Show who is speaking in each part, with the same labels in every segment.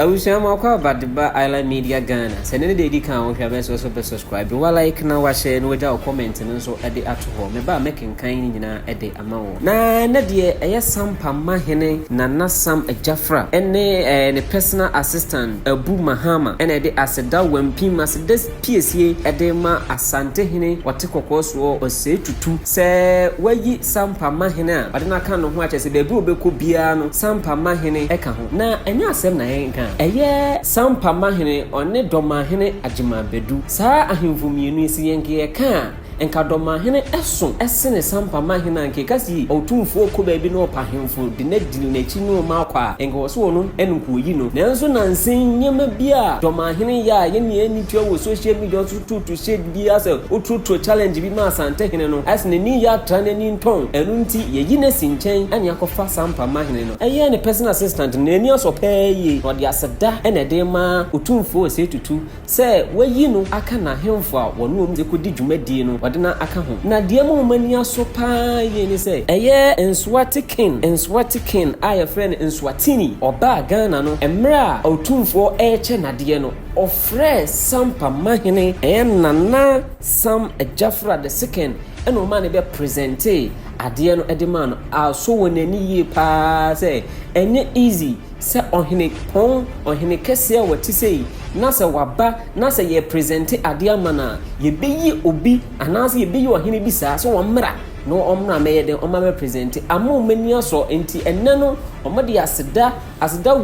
Speaker 1: awusia ma kwa badba Island Media Ghana se ne dey di kan wo hwa be so subscribe wa like na wa share no ja comment no so e dey ato ho me ba making kan ni nyina e dey ama wo na na de As-Sampahene Nana Sam Ejafra ene ne personal assistant Abu Mahama ene dey aseda wampim asedes PSA e dey ma Asantehene wote kokoso o se tutu se wayi Sampahene a ade na kan no ho a chese be bi obekọ bia no Sampahene e ka ho na enya asem na yen kan eye Sampahene one Dormahene agima bedu sa ahemfo mienu isi yenke ye kan enka Dormahene eson esene Sampahene anke kasi Otumfuor ko ba bi no pahemfo de na dinu na chi no ma kwa enka wo so no enku yi no nanso nansen nyema bia Dormahene ya ye ne ani twa wo social media to shade bia se otuto challenge bi ma Asantehene no asne ni ya trane ni nton enunti ye yi na sinchen ane akofa Sampahene no eye ne personal assistant na ani aso peye no de aseda ene de ma Otumfuor se tutu se wayi no aka na hemfo a wono om de kodi dwumadi no wode na aka ho na de mo mani aso pa ye ni se eye enswatikin aye friend enswatini oba Ghana no emra Otumfuor eche na de no ofre Sampahene Nana Sam Ejafra the second eno ma ne be presente ade no edema no aso wonani ye pa se enye easy se ohene pon ohene kese wati sei na se waba na se ye presente ade amana ye beyi obi anase ye beyi ohene bi sa so womra no omna meye de oma be presente amu mani aso enti enne no omade aseda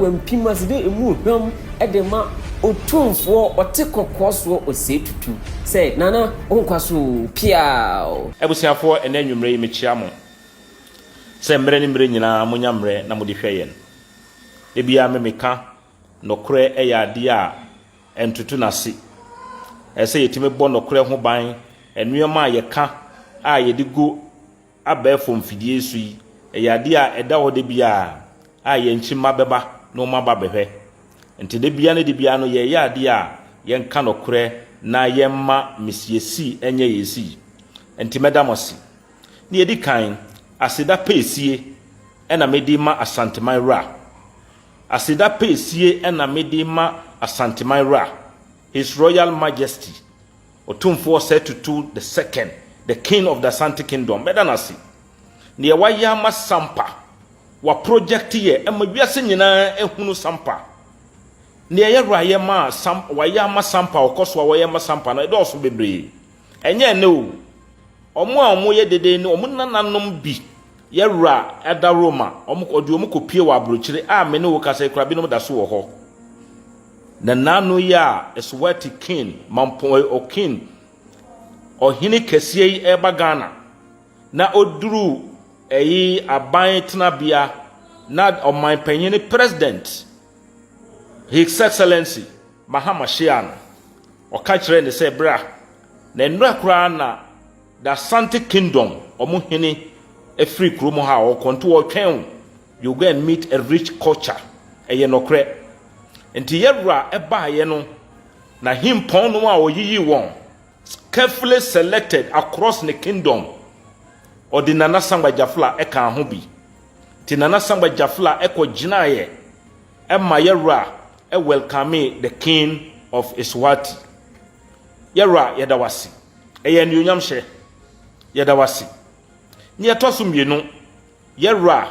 Speaker 1: wampim aseda emu hwam edema Otumfuor ote kokoso osetutu say nana onkwaso pia
Speaker 2: ebusiafo ene anwumre yi mechia mo se mre ni mre nyina munya mre na mudi hweyen de bia memeka nokre eyade a entutu nase ese yetime bo nokre ho ban enuema yeka a yedigo abefo mfidie su yi eyade a eda ho de bia a yenchi mabeba no maba behwe nti de bia ne de bia no ye yade a yenka nokre na yemma misiesi enye yesi nti medamosi ne yedi kan asida pesie ena medima Asanteman ra asida pesie ena medima Asanteman ra His Royal Majesty Otumfuor Setutu the second the king of the Asante Kingdom medanasi ne waya ma sampa wa project ye ema wiase nyina ehunu sampa ne yɛwra yɛ ma sam waya ma sampa okoso waya ma sampa na edo so bebre enye ne o omo ye dede ne omo nananom bi yɛwra eda Roma omo odi omo kopie wa abrochire a me ne wo kasa kura bi no da so wo ho na nanu ya eswati king mampo o king ohini kese yi eba Ghana na oduru eyi aban tenabia na oman panyene president His Excellency Mahama Shian oka kire ne se bra na nnura kura na the Asante Kingdom omo hene efri kromo ha o konto o twen you go and meet a rich culture eye nokre enti yewra eba ye no na himpon no a oyiyi won carefully selected across the kingdom or the Nana Sam Ejafra eka ho bi ti Nana Sam Ejafra ekogina ye emma yewra welcome the king of Eswati yera yedawasi eye nyonyam hye yedawasi ni etoso mienu yera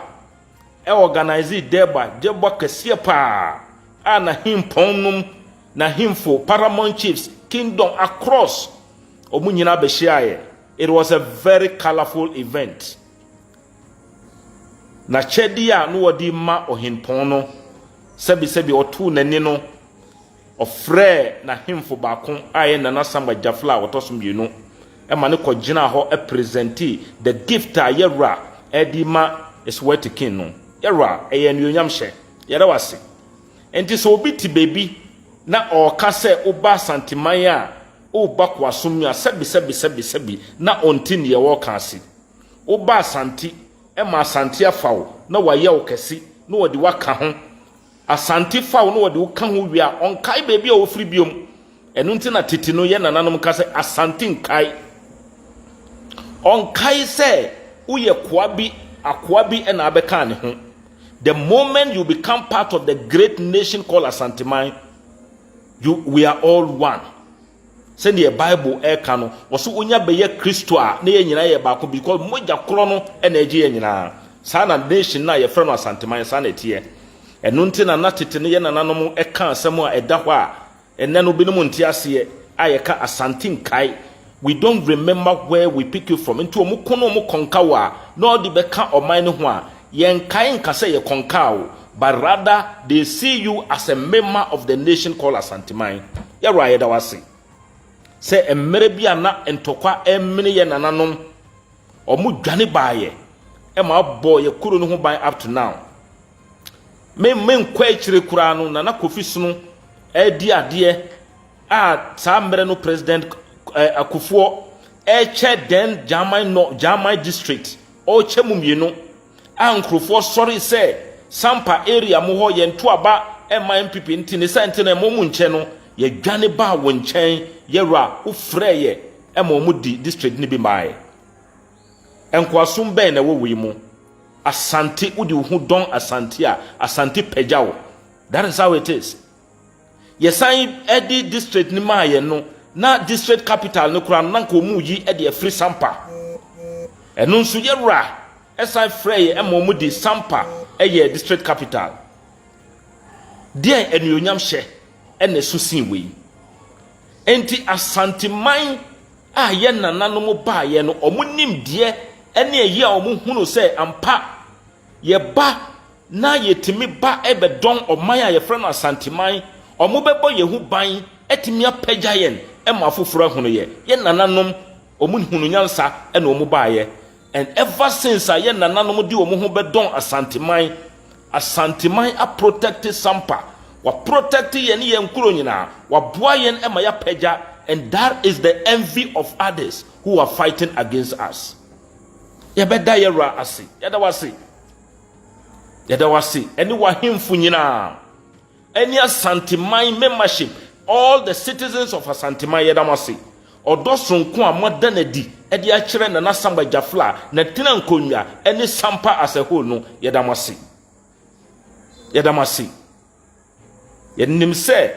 Speaker 2: organize deba kese pa ana himponum na himfo paramount chiefs kingdom across omunyina behyiaye. It was a very colorful event na chedia no wodi ma ohinpon no sebi otu nani no ofre na himfo baako aye Nana Sam Ejafra wotosom bienu e ma ne kogina ho e presenti the gift a yera edima is what king no yera eye nyonyam hye yera wase enti so obi ti baby na o ka se oba Asanteman a oba kwasom a sebi na ontini ye wo ka ase oba Asante e ma Asante afawo na waye wo kesi na wodi waka ho Asante fawo no wode woka ho wi a onkai baby a wofri biom enu nti na titi no ye nananom ka se Asante nkai onkai se uye kwabi akwabi e na abeka ne ho The moment you become part of the great nation called As-Sampahene, we are all one. Send the Bible ekano waso unya beye Kristo a na ye nyina ye baako because moja kro no na agi nyina sana nation na ye frɛ no As-Sampahene sana etie eno nti na natete ne ye nananom eka asɛm a ɛda hɔ a enne no binom nti ase a ye ka Asantinkai. We don't remember where we pick you from. Into omu kono omu konkawa no di beka ɔman ne ho a yen kai nka sɛ ye konkawo, but rather they see you as a member of the nation called As-Sampahene. Ye ra ye da wase se emere bia na entokwa emene ye nananom omu dwane baaye e ma bo ye kuro no ho ban up to now men kwa akire kura no na Kofi Sunu e di ade a sa mere no president Otumfuor e che den Jamai district o che mumienu a nkrofo sorry say Sampa area mo ho ye ntoaba e ma MPP ntine sente na mo mu nche no ye dwane ba wo nchen yera ufreye e ma mu di district ni bi mai enkwasum ben na wo wi mu Asante udi hu don Asante a Asante pejawo. That is how it is. Yesan edi district ni ma ye no na district capital no kura na ko mu yi e de free Sampa eno nso yera esan freye e ma mu di Sampa e ye district capital dia enuonyam hye ene susin we enti As-Sampahene a ye nananom ba ye no omunim de ene eyi a omuhunu se ampa ye ba na yetimi ba ebedon oman a ye frɛ no As-Sampahene omubebo ye hu ban etimi apagya yen e ma afoforo hunu ye nananom omunhunu nyansa ene omuba ye. And ever since a ye nananom di omuhu bedon As-Sampahene, As-Sampahene a protected Sampa wa protect yen nkuro nyina wa boa yen e ma ya pagya. And that is the envy of others who are fighting against us. Yebeda yera ase yeda wase eni wa himfu nyina eni As-Sampahene membership, all the citizens of As-Sampahene yeda wase odo sonko a modanadi e de a kire na Samba Jafla na tina nkonwa eni Sampa as a whole no yeda wase yenim se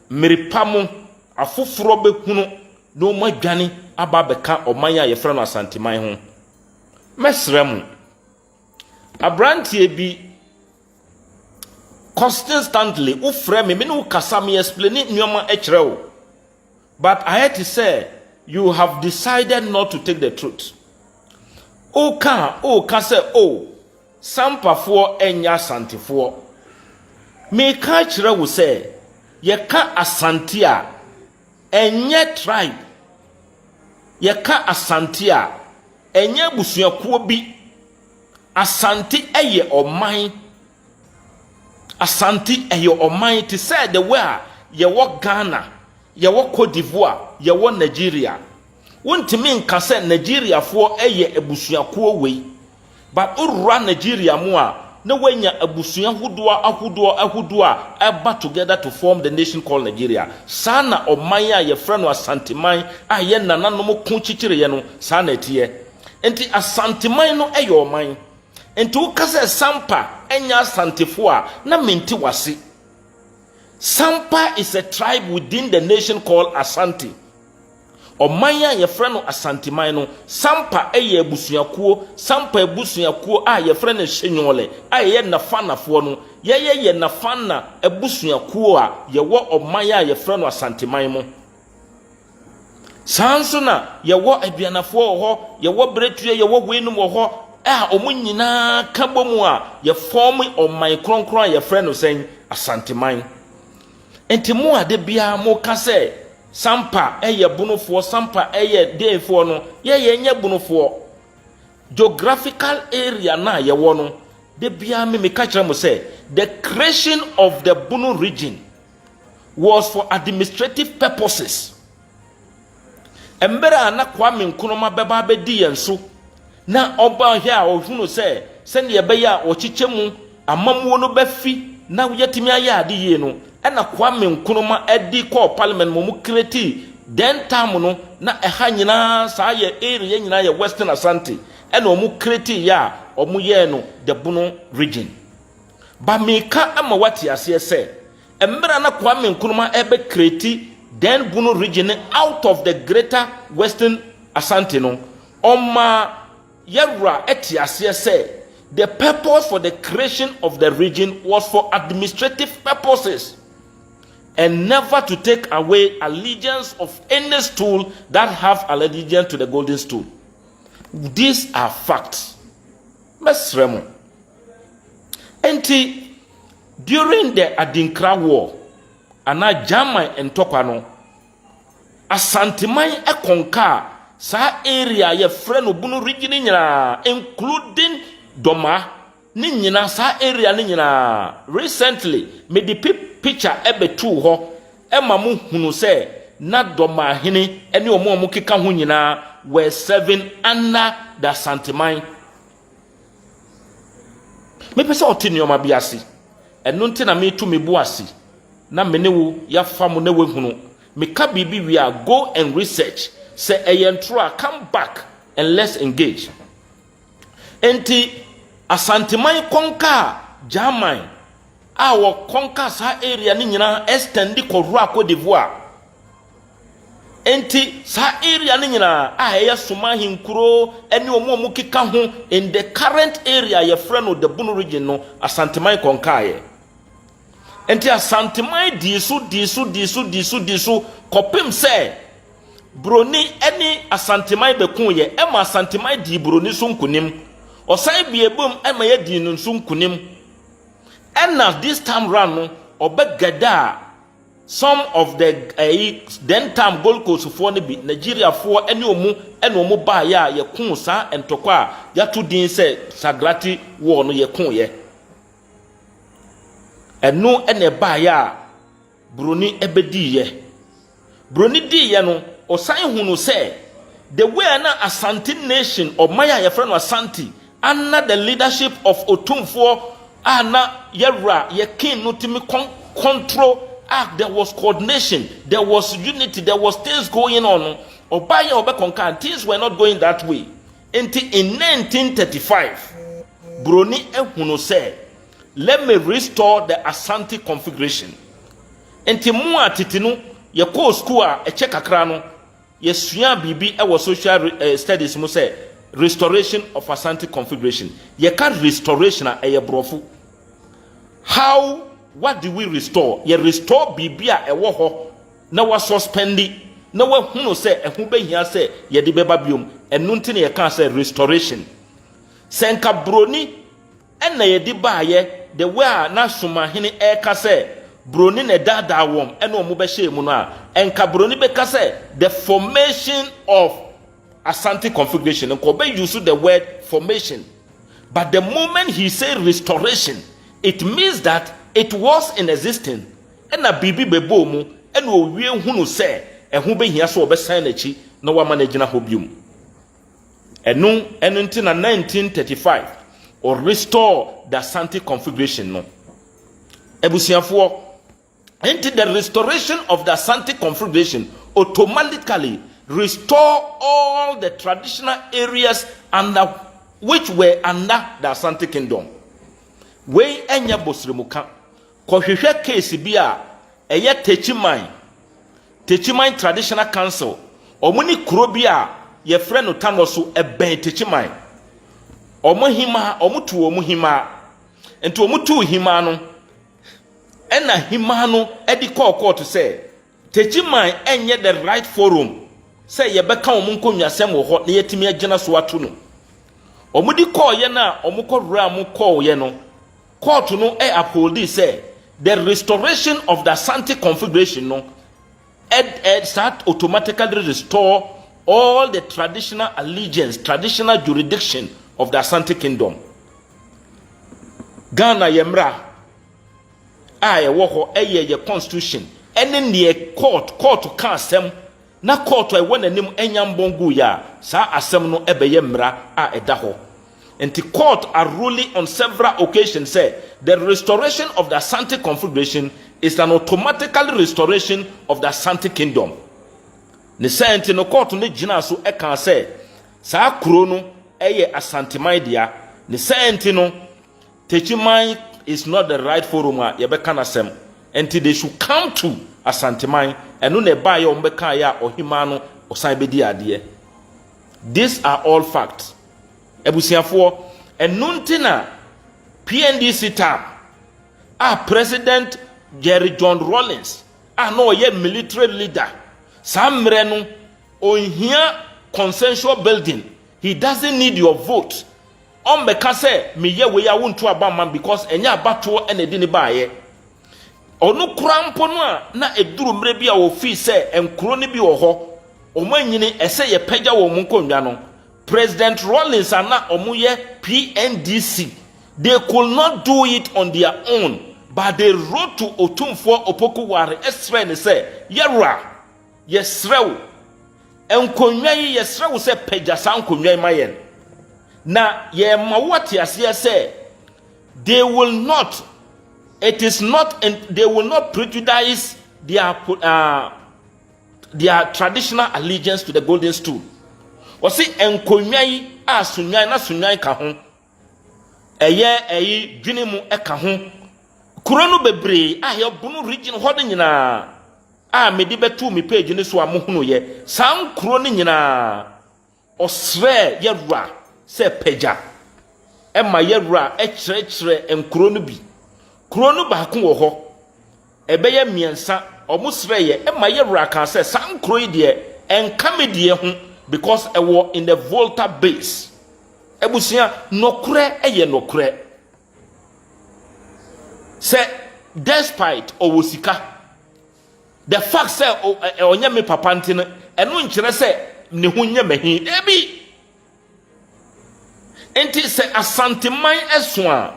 Speaker 2: meripamu afoforo behunu no madwane aba beka oman a ye frɛ no As-Sampahene ho mesrem abrantie bi constantly ufrɛ me no kasa me explain nyoma e kyerɛ wo, but I had to say you have decided not to take the truth. O ka say Sampafoɔ enya Asantefoɔ me ka kyerɛ wo say ye ka Asante a enye tribe, ye ka Asante a enye busuakuo bi. Asante eye oman, Asante eye oman to say the way ye wo Ghana, ye wo Cote d'Ivoire, ye wo Nigeria. Wontimi nka say Nigeria fo eye ebusuakuo we, but urura Nigeria mu a na wanya abusua ahodo a eba together to form the nation called Nigeria. Sana oman a ye frɛ no As-Sampahene a ye nananom ko chichire ye no sana tie. Enti As-Sampahene no eye oman. Enti ukase Sampa enya Asantefo a na menti wase. Sampa is a tribe within the nation called Asante. Omanya ye frɛ no As-Sampahene no Sampa eye abusuakuo, Sampa abusuakuo a ye frɛ no Hyenyole a ye nafanafo no ye nafana abusuakuo a ye wo omanya ye frɛ no As-Sampahene mo. Sanso na ye wo aduanafo ho, ye wo bretue, ye wo hweenum ho a omunyina ka bomu a ye form oman kronkron a ye frɛ no sen As-Sampahene. Enti mo ade bia mo ka sɛ Sampa eye bunofo, Sampa eye deefo no ye nye bunofo. Geographical area na ye wo no de bia me ka kyerɛ mo sɛ the creation of the Bunu region was for administrative purposes. Embera na Kwame Nkrumah beba be di yenso na oba hia ohunu se ne ye be ya ochichemu amamuo no bafi na yetimi aya ade ye no na Kwame Nkrumah edi call parliament mo mu kreti den time no na eha nyina sa ye area nyina ye Western Asante na omu kreti ya omu ye no the Bunu region. ba meka ama wati ase say emra na Kwame Nkrumah ebe create then Bunu region out of the greater Western Asante no oma yewra eti ase say the purpose for the creation of the region was for administrative purposes and never to take away allegiance of any stool that have allegiance to the golden stool. These are facts. Mesremo. Enti during the Adinkra War, ana German and Topano, Asanteman e conquer sa area ye friend Bunu region including Doma ni nyina sa area ni nyina. Recently me the picture ebe tu ho e ma mu hunu se na Dormahene ene omo keka ho nyina were serving under the Asanteman. Me pese otini o ma biase eno nti na me tu me bu ase na me ne wo ya fam na we hunu me ka bibi we are go and research say eyentro come back and let's engage. Enti Asanteman konka German our konka sa area ni nyina extend ko ru Cote d'Ivoire. Enti sa area ni nyina eya Somahin kuro eni omo keka ho in the current area ye friend of the Bunu region no Asanteman konka ye. Enti Asanteman disu kopim se broni eni Asanteman bekun ye ema Asanteman di broni so nkunim osai biebom ema ye di no so nkunim. And now this time round no obegada some of the then time Gold Coast for Nigeria for any omu ba ya ye kun sa entokwa ya to din say Sagrati war no ye kun ye eno ene ba ya broni ebedi ye broni di ye no osan hunu say the way na Asante nation or Maya ye friend Asante under the leadership of Otumfuor na yera ye king no timi control. There was coordination, there was unity, there was things going on. Obaya Obekonkan, things were not going that way. Until in 1935, Broni Ehuno said, let me restore the Asante configuration. Until Mua Titinu, ye ko school a check akrano, ye suya bibi e was social studies mo say restoration of Asante configuration. Ye can restoration a ye brofu. How? What do we restore? Ye restore bibia ewo ho na wa suspendi na wa hunu se ehun behia se ye de beba biom enu nti na ye kan se restoration senka broni ena ye di baaye the way na Nationhood e ka se broni na dada wom ena omo be hye mu no a enka broni be ka se the formation of Asante configuration enko be use the word formation, but the moment he say restoration it means that it was in existence. And a bibi bebo mu and we hunu say and who be here so be sign echi no wa managina hobium. And no and until 1935 or restore the Asante configuration no. Ebusiafo until the restoration of the Asante configuration automatically restore all the traditional areas under which were under the Asante kingdom. We enya bosremuka kohwehwe case bi a eye Techiman traditional council omuni kuro bi a ye frɛ no tano so eben Techiman omuhima omutu omuhima enti omutu hima no ena hima no edi court say Techiman enye the right forum say ye beka omunkonwasem wo ho na yetimi agina so ato no omudi call ye na omukɔwura mu call ye no court no uphold say the restoration of the Asante configuration no start automatically restore all the traditional allegiance, traditional jurisdiction of the Asante kingdom. Ghana yemra ye wo ye constitution ene ne court ka asem na court e won anim enyambongu ya sa asem no ebeye mra eda ho. And the court are ruling on several occasions say the restoration of the Asante configuration is an automatical restoration of the Asante kingdom. Ne say no court no gina so e kan say sa kuro no eye Asanteman dia ne say no Techiman is not the right forum yebeka na sem until they should come to Asantehene and no ne ba ye ombeka ya ohima no osan bedi ade. These are all facts. Ebusiafo enuntina PNDC tam President Jerry John Rawlings no ye military leader samre no ohia consensual building. He doesn't need your vote. Ombeka say me ye we ya wonto abamman because enya abato ene di ne baaye. Onu krampo no a na eduru mre bia wo fi say enkro ne bi wo ho. Omanyini ese ye pagya wo mu nkonnwa no. President Rawlings ana omuye PNDC. They could not do it on their own, but they wrote to Otumfuor Opokuware esre ne say yera yesrew enkonnwa yi yesrew say pagya san nkonnwa mayen. Na ye ma what yase say they will not, it is not, and they will not prejudice their traditional allegiance to the golden stool. O si enkonwa yi a sunwan na sunwan ka ho eye dwene mu eka ho kuro no bebre a ye bunu region ho de nyina a medi betu mi page ne so amohunu ye san kuro ne nyina osre yewura se peja ema yewura ekyerɛkyerɛ enkuro no bi kuro no ba ko wo ho ebeye miensa omusre ye ema yewura kan se san kuro yi de enkamedie ho because I was in the Volta base. Ebusia nokure eye nokure. Say despite owosika, the fact say onya me papa ntine eno nkyere say ne ho nya mahi ebi. Enti say Asantehene eso a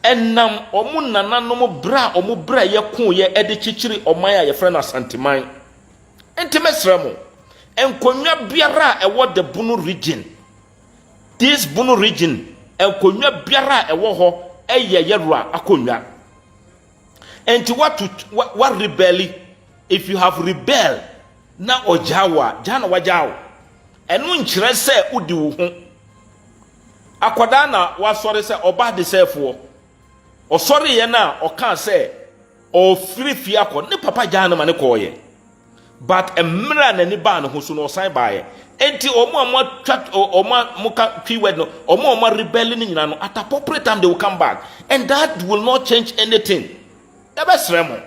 Speaker 2: enam omu nananom bra omu bra ye ko ye ede chichiri oman a ye frɛ Asantehene. Enti mesremo enkonwa biara ewo the Bunu region. This Bunu region enkonwa biara ewo ho eye yerua akonwa. And what rebelli? If you have rebel na ojawa jana wajawo enu nkyere se udi wo ho akwada na wasori se oba de sefo osori ye na oka se o free akọ ne papa jana ma ne koye. But a mirror and ban who soon or sign by it. Enti omo chat or muka keyword no omo rebelling in at appropriate time they will come back. And that will not change anything. Ebesremo.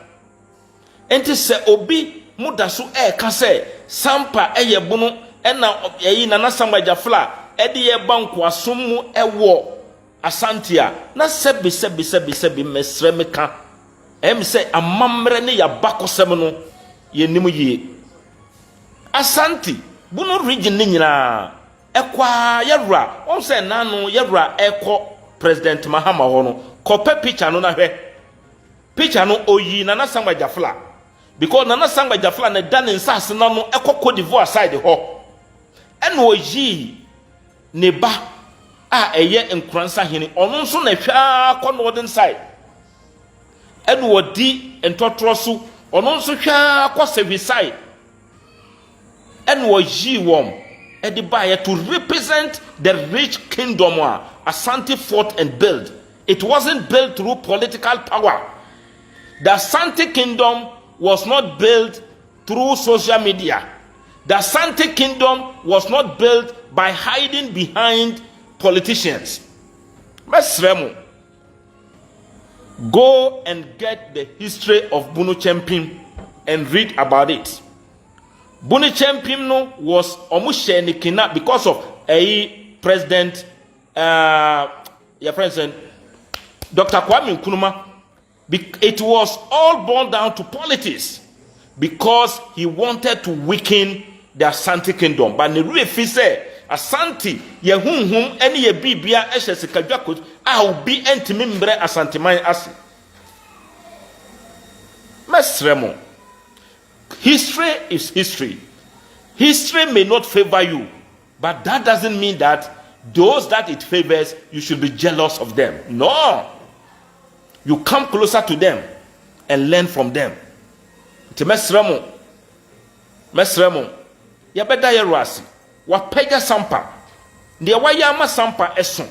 Speaker 2: Enti se obi mudasu ka say sampa eye bunu ena eyi nana samba jafla edi ye banku asummu ewo asantia na sebi mesremeka em say amamre ne ya bakosem no ye nimu ye Asanti Bunu region ni nyina ekwa yewra on say nanu yewra eko President Mahama hono kope picture no na hwe picture no oyi nana samba jafla because nana samba jafla na dan nsase na no eko Cote d'Ivoire side ho eno oyi ne ba a eye nkransa hene ono nso na hwa ko northern side eno odi entotroso ono nso hwa ko service side and was ye warm at the buyer to represent the rich kingdom Asante fought and built. It wasn't built through political power. The Asante kingdom was not built through social media. The Asante kingdom was not built by hiding behind politicians. Mesremo, go and get the history of Bunu Chempim and read about it. Bunu Chempim no was omushe ni kidnap because of a president your friend Dr. Kwame Nkrumah. It was all born down to politics because he wanted to weaken the Asante kingdom. But the real say Asante ye hum any ye bibia ehye sikadwakot a obi entimi mbre Asantehene ase. Mesremo. History is history. History may not favor you, but that doesn't mean that those that it favors, you should be jealous of them. No. You come closer to them and learn from them. Mesremo. Ya beda ye rasi. Wa pega sampa. Ndiye wa yama sampa eson.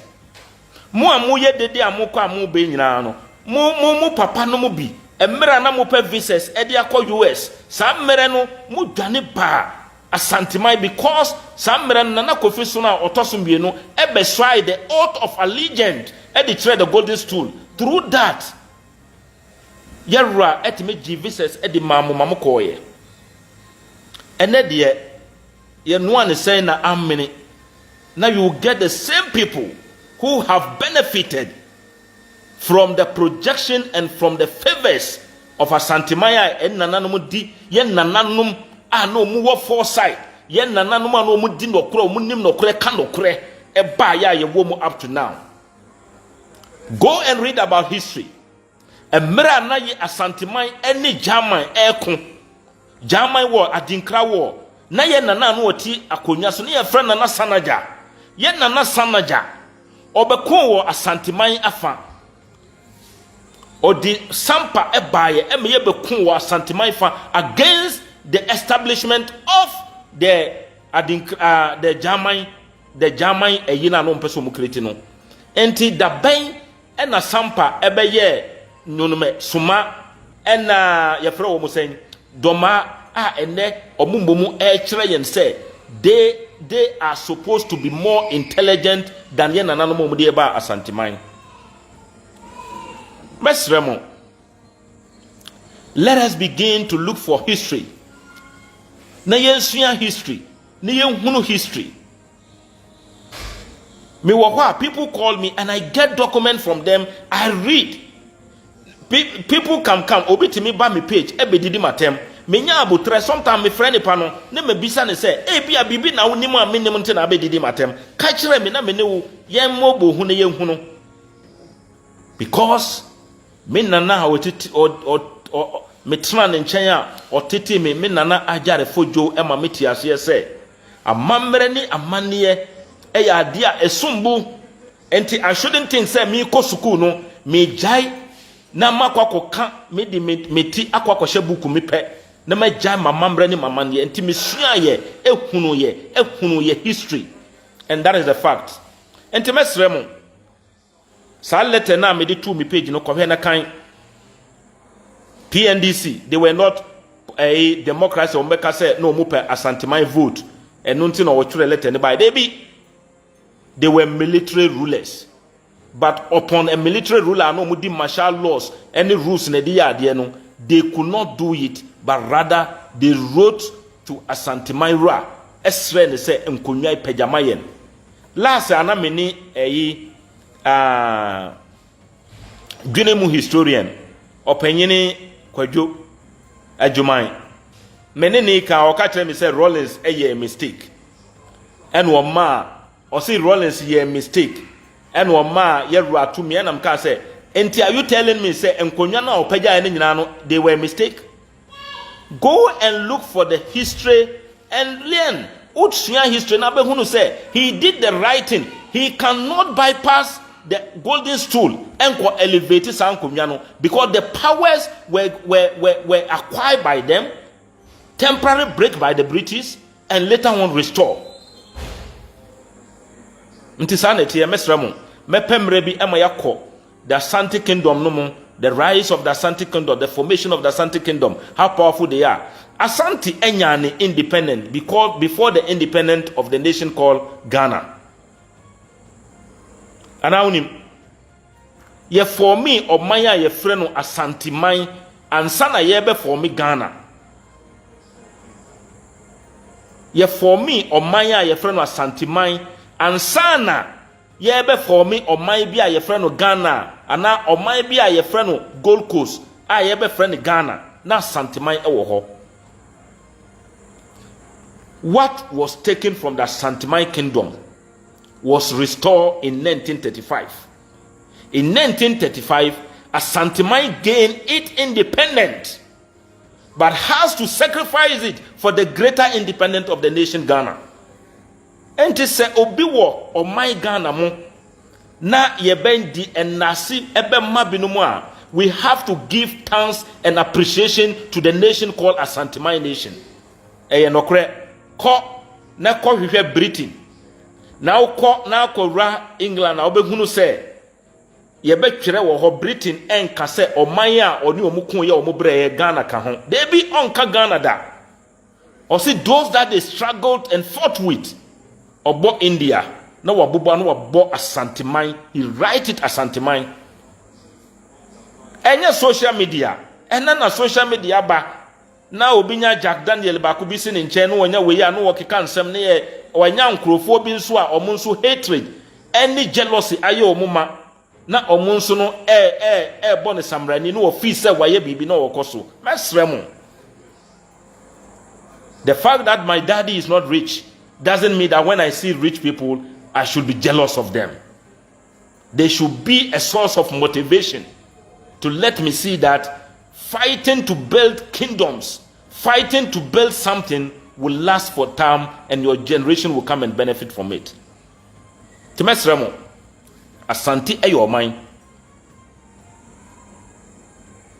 Speaker 2: Mo a mo ye dede a mo kwa mo be nyina no. Mo papa no mo bi. Emra na mo pe visas e de akọ US. Sa mmere no mo dwane ba As-Sampahene because sa mmere no na Kofi so na otoso mbienu e be swai the oath of allegiance e de trade the golden stool. Through that Yerra etime visas e de mamo koye. Ene de ye no an say na amene. Now you get the same people who have benefited from the projection and from the favors of As-Sampahene and nananom di yen nananom no mu foresight yen nananom no mu di nokro mu nim nokre ka nokre e ba ya ye wo mu up to now. Go and read about history. Emra na ye As-Sampahene any German German war Adinkra war na ye nana no oti akonya so na ye friend nana Sanaja ye nana Sanaja obekon wo As-Sampahene afa odi sampa ebaye emeye bekun wo As-Sampahene fa against the establishment of the German eyina no mpeso mu kreti no enti da ben ena sampa ebeye nyonume suma ena ye frɛ wo mo sen doma ene omumbomu e kire yen say they are supposed to be more intelligent than yen nananom mu de ba As-Sampahene. Mesremo, let us begin to look for history. Na yensua history, na yenhunu history. Me wakwa people call me and I get document from them. I read. People come obi to me ba me page e be didi matem. Me nya abotre sometimes me friend pa no na me bisa ne say e bia bibi na wonim a me nim nte na be didi matem. Ka kire me na me ne wo yen mobo hu na yenhunu. Because me nana ha wotiti o me tena ne nkyɛn a ɔtete me nana agyare fojo e ma meti ase sɛ amammere ni amanneɛ e ya ade a esumbu enti I shouldn't think say me kɔ school no me jai na makwakoka me di meti akwakɔhyɛ buku me pɛ na ma jai amammere ni amanneɛ enti me sua ye ehunu ye history, and that is the fact. Enti mesrɛ mo sa letter na me de to me page no kohwe na kan PNDC, they were not a democracy or make say no mupe As-Sampahene vote and nothing or what letter by they were military rulers, but upon a military ruler no mudi martial laws any rules na no they could not do it, but rather they wrote to As-Sampahene ra esre ne say enkonwa pejamayen last ana meni Guinemu historian opinion Kwadwo Adjuman menene ka oka kire me say Rollins a mistake and wo ma o say Rollins a mistake and wo ma ye ru to me and ka say enti are you telling me say enkonwa na opagya ne nyina no they were mistake? Go and look for the history and learn. Utsua history na be hunu say he did the right thing. He cannot bypass the golden stool and elevate Sankumiano because the powers were acquired by them, temporary break by the British, and later on restore. Ntisaneti mesramo mepemrebi emayako the Asante Kingdom no, the rise of the Asante Kingdom, the formation of the Asante Kingdom, how powerful they are. Asante enyane independent because before the independence of the nation called Ghana. Anaunim ye for me or maya ye friend no As-Sampahene and sana ye be for me Ghana. Ye for me or maya ye friend no As-Sampahene and sana ye be for me or my be ye friend no Ghana ana or my be ye friend no Gold Coast a ye be friend Ghana na As-Sampahene e wo ho. What was taken from the As-Sampahene kingdom was restored in 1935. In 1935, As-Sampahene gained its independence, but has to sacrifice it for the greater independence of the nation Ghana. And to say obiwo or my Ghana mo na yebendi and nasi ebe mabinumwa, we have to give thanks and appreciation to the nation called As-Sampahene nation. Nokre ko na ko hwehwe Britain. Now ko ra England na obehunu say ye betwere wo ho Britain enka se oman a oni omukun ye omobre Ghana ka ho they be onka Ghana da or see those that they struggled and fought with obo India na wabobo na wabo As-Sampahene he write it As-Sampahene enya social media ena na social media ba na obinya Jack Daniel ba ku bi si ne nche no wonya we ya no wokeka nsem ne ye wonya nkrofo bi nso a omo nso hatred any jealousy aye omuma na omo nso no bone samrani no office say waye bibi na wokoso mesremo. The fact that my daddy is not rich doesn't mean that when I see rich people I should be jealous of them. They should be a source of motivation to let me see that fighting to build kingdoms, fighting to build something will last for time and your generation will come and benefit from it. Timesremo, Asante ayo mind.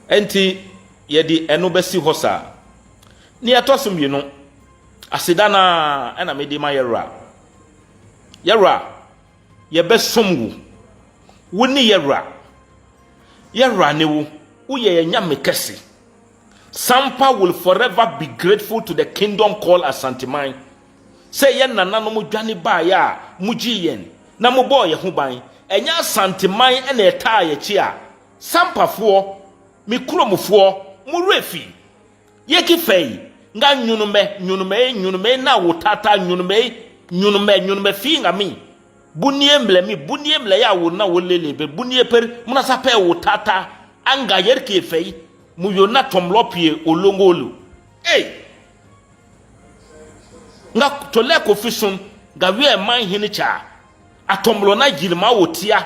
Speaker 2: Enti yedi enubesi hosa. Ni atosum you know. Asidana ena medi ma yera. Yera ye besomwu. Woni yera. Yera ne wo uye nyame kesi. Sampa will forever be grateful to the kingdom called As-Sampahene. Say yen nananom dwane ba ya muji yen na mo boy ho ban. Enya As-Sampahene ena eta ye chi a. Sampafo mi kromfo mu refi. Yeki fei nga nyunume na wotata nyunume fi nga mi bunie mle ya wo na wo lelebe bunie per muna sape wotata anga yerke fei mu yo na tomlopie olongolu nga tole ko fisun ga wi e man hini cha atomlo na gilma wotia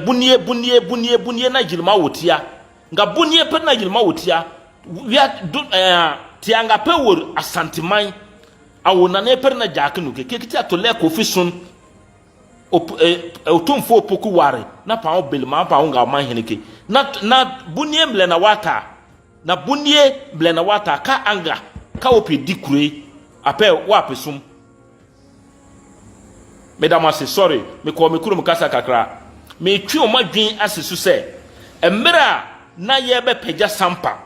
Speaker 2: bunie na gilma wotia nga bunie per na gilma wotia tianga pe wor As-Sampahene awona na per na jakinu kekiti atole ko fisun Otumfuor poku ware na pa obelma pa nga man henike na bunie mble na wata ka anga ka opi dikure ape wa pesum medama se sorry me ko me kuru mkasa kakra me twi o madwin asesu se emra na ye be pagya sampa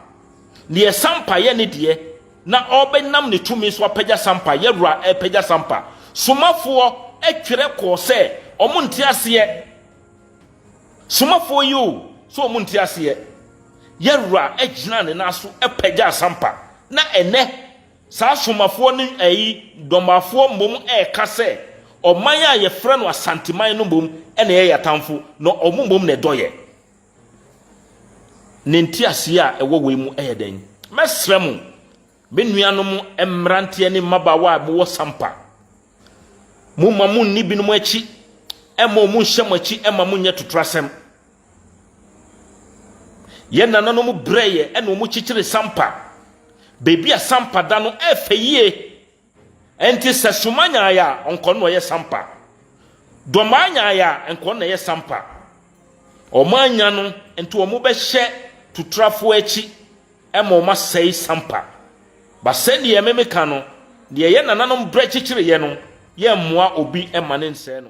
Speaker 2: ne sampa ye ne de na obenam ne tumi so pagya sampa ye rura pagya sampa somafo etwere ko se omunti ase somafo you so omunti ase ye rura egina ne naso pagya sampa na ene sa somafo ne domafo mom ka se oman a ye frɛ no As-Sampahene no mom ene ye yatamfo no omumom ne doye nenti ase a ewo we mu den mesrem benuanom emrante ne mabawa bo sampa mumma mun ni binum achi ema mu hyem achi ema mu nye totrasem ye nananom breye ene mu chichire sampa bebi a sampa da no efeyie enti sesumanya ya onko no ye sampa domanya ya enko no ye sampa omanya no enti omo be hye tutrafo achi ema oma sei sampa ba send ye memeka no de ye nananom bre chichire ye no ye moa obi ema ne nse no